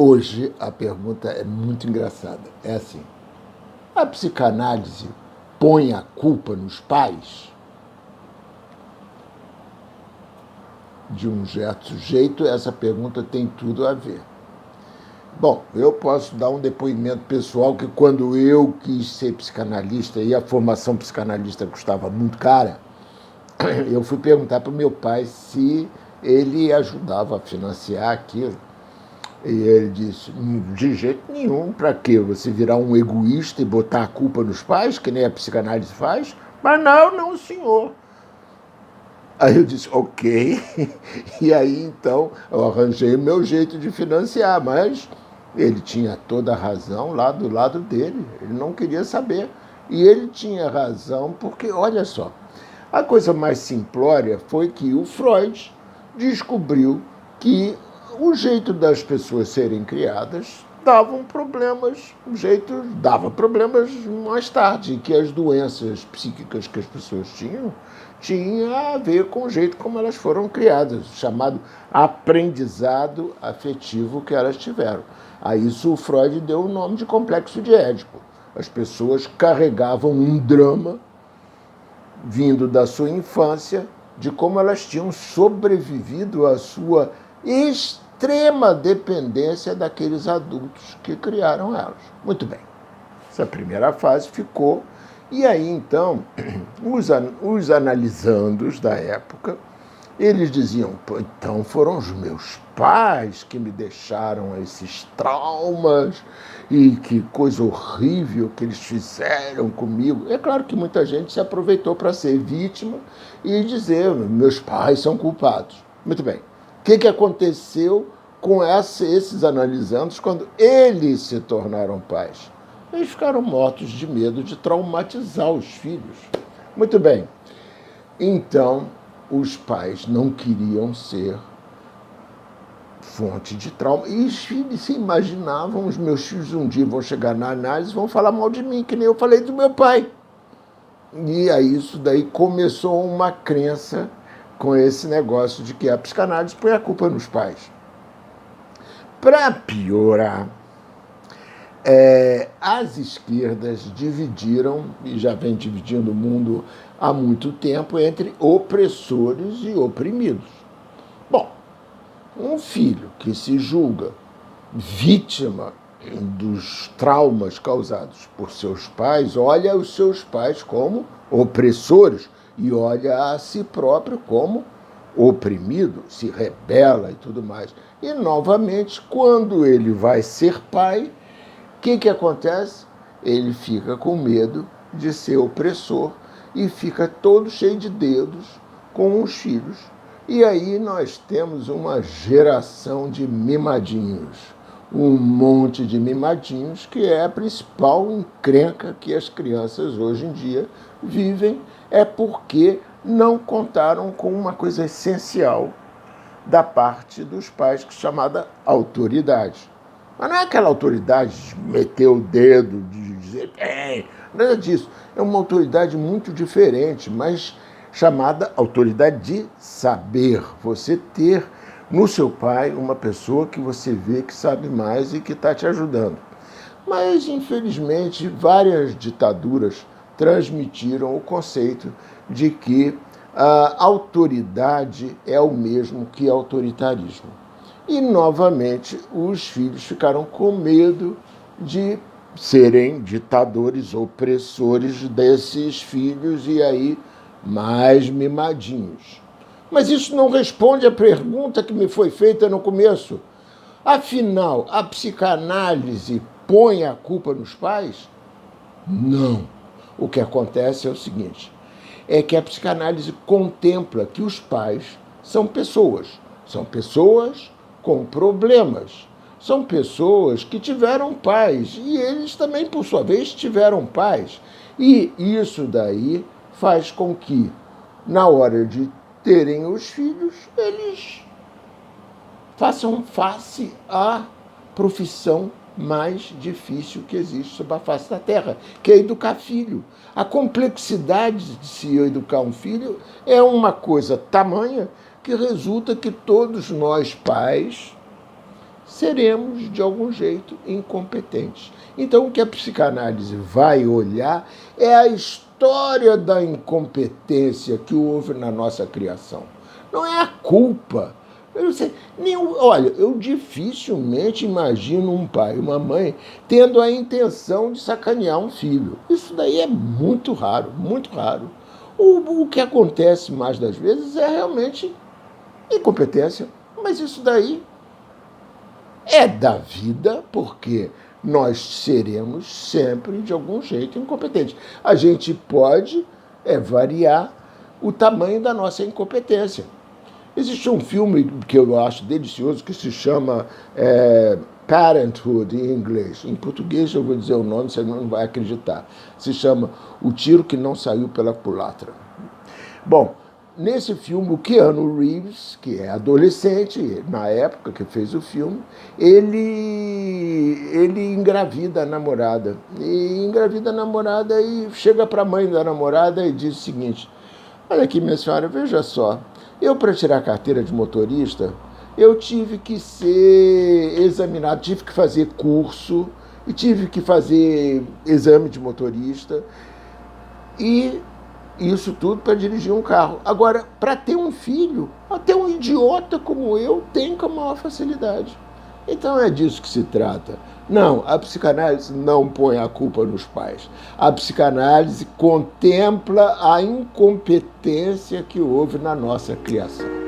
Hoje a pergunta é muito engraçada. É assim: a psicanálise põe a culpa nos pais? De um certo jeito, essa pergunta tem tudo a ver. Bom, eu posso dar um depoimento pessoal que quando eu quis ser psicanalista e a formação psicanalista custava muito cara, eu fui perguntar para o meu pai se ele ajudava a financiar aquilo. E ele disse, de jeito nenhum, para quê? Você virar um egoísta e botar a culpa nos pais, que nem a psicanálise faz? Mas não, senhor. Aí eu disse, ok. E aí, então, eu arranjei o meu jeito de financiar, mas ele tinha toda a razão lá do lado dele. Ele não queria saber. E ele tinha razão porque, olha só, a coisa mais simplória foi que o Freud descobriu que o jeito das pessoas serem criadas dava mais tarde, que as doenças psíquicas que as pessoas tinha a ver com o jeito como elas foram criadas, chamado aprendizado afetivo que elas tiveram. A isso o Freud deu o nome de complexo de Édipo. As pessoas carregavam um drama vindo da sua infância, de como elas tinham sobrevivido à sua extrema dependência daqueles adultos que criaram elas. Muito bem. Essa primeira fase ficou. E aí, então, os analisandos da época, eles diziam, então foram os meus pais que me deixaram esses traumas e que coisa horrível que eles fizeram comigo. É claro que muita gente se aproveitou para ser vítima e dizer, meus pais são culpados. Muito bem. O que aconteceu com esses analisandos quando eles se tornaram pais? Eles ficaram mortos de medo de traumatizar os filhos. Muito bem. Então, os pais não queriam ser fonte de trauma. E os filhos se imaginavam, os meus filhos um dia vão chegar na análise e vão falar mal de mim, que nem eu falei do meu pai. E aí isso daí começou uma crença com esse negócio de que a psicanálise põe a culpa nos pais. Para piorar, as esquerdas dividiram, e já vem dividindo o mundo há muito tempo, entre opressores e oprimidos. Bom, um filho que se julga vítima dos traumas causados por seus pais, olha os seus pais como opressores e olha a si próprio como oprimido, se rebela e tudo mais. E, novamente, quando ele vai ser pai, o que acontece? Ele fica com medo de ser opressor e fica todo cheio de dedos com os filhos. E aí nós temos uma geração de mimadinhos, um monte de mimadinhos, que é a principal encrenca que as crianças hoje em dia vivem, é porque não contaram com uma coisa essencial da parte dos pais, que é chamada autoridade. Mas não é aquela autoridade de meter o dedo, de dizer, nada disso. É uma autoridade muito diferente, mas chamada autoridade de saber. Você ter no seu pai uma pessoa que você vê que sabe mais e que está te ajudando. Mas, infelizmente, várias ditaduras transmitiram o conceito de que a autoridade é o mesmo que autoritarismo. E, novamente, os filhos ficaram com medo de serem ditadores, opressores desses filhos, e aí mais mimadinhos. Mas isso não responde à pergunta que me foi feita no começo. Afinal, a psicanálise põe a culpa nos pais? Não. O que acontece é o seguinte, é que a psicanálise contempla que os pais são pessoas com problemas. São pessoas que tiveram pais e eles também, por sua vez, tiveram pais. E isso daí faz com que, na hora de terem os filhos, eles façam face à profissão mais difícil que existe sobre a face da Terra, que é educar filho. A complexidade de se educar um filho é uma coisa tamanha que resulta que todos nós, pais, seremos, de algum jeito, incompetentes. Então, o que a psicanálise vai olhar é a história da incompetência que houve na nossa criação. Não é a culpa. Olha, eu dificilmente imagino um pai e uma mãe tendo a intenção de sacanear um filho. Isso daí é muito raro, muito raro. O que acontece mais das vezes é realmente incompetência. Mas isso daí é da vida, porque nós seremos sempre, de algum jeito, incompetentes. A gente pode variar o tamanho da nossa incompetência. Existe um filme que eu acho delicioso que se chama Parenthood, em inglês. Em português eu vou dizer o nome, você não vai acreditar. Se chama O Tiro que Não Saiu pela Culatra. Bom, nesse filme, o Keanu Reeves, que é adolescente, na época que fez o filme, ele engravida a namorada. E engravida a namorada e chega para a mãe da namorada e diz o seguinte: olha aqui, minha senhora, veja só, eu, para tirar a carteira de motorista, eu tive que ser examinado, tive que fazer curso e tive que fazer exame de motorista e isso tudo para dirigir um carro. Agora, para ter um filho, até um idiota como eu tem com a maior facilidade. Então é disso que se trata. Não, a psicanálise não põe a culpa nos pais. A psicanálise contempla a incompetência que houve na nossa criação.